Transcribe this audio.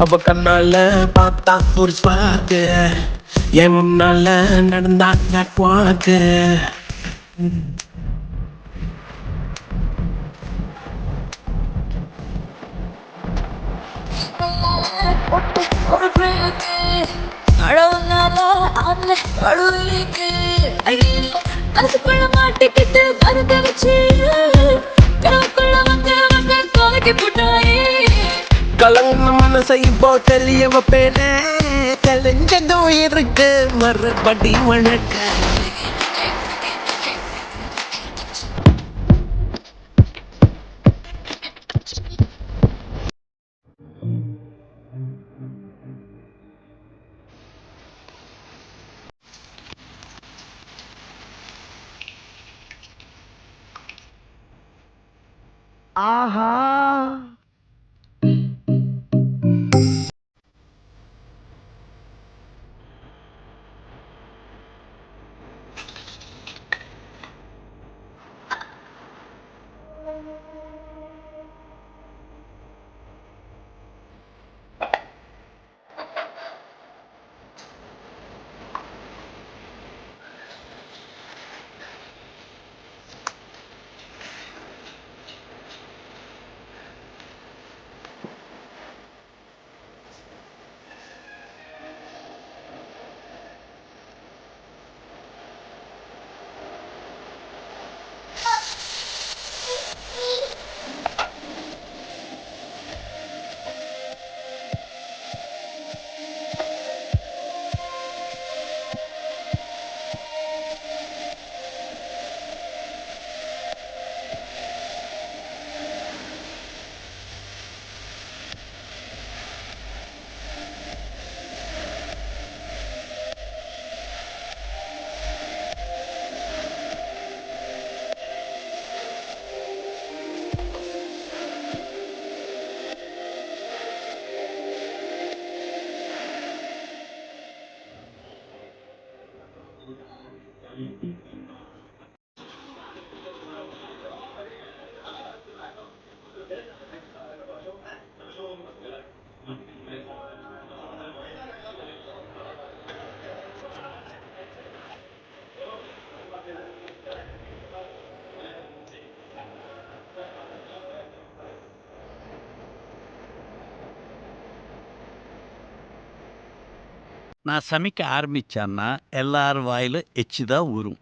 அவ கண்ணால பார்த்தா ஒரு ஸ்பார்க்கு, என் முன்னால நடந்தா வாக்கு. அதுக்குள்ள மாட்டிக்கிட்டு கருத்தரிச்சு கனவுக்குள்ள வந்து வந்து தொலைக்கி போட்டாயே. கலங்க மனசை இப்போ தெரிய வைப்பேனே, தெளிஞ்சதும் இருக்கு மறுபடி வழக்க. ஆஹா, நான் சமைக்க ஆரம்பிச்சேன்னா எல்லார் வாயில எச்சி தான் ஊறும்.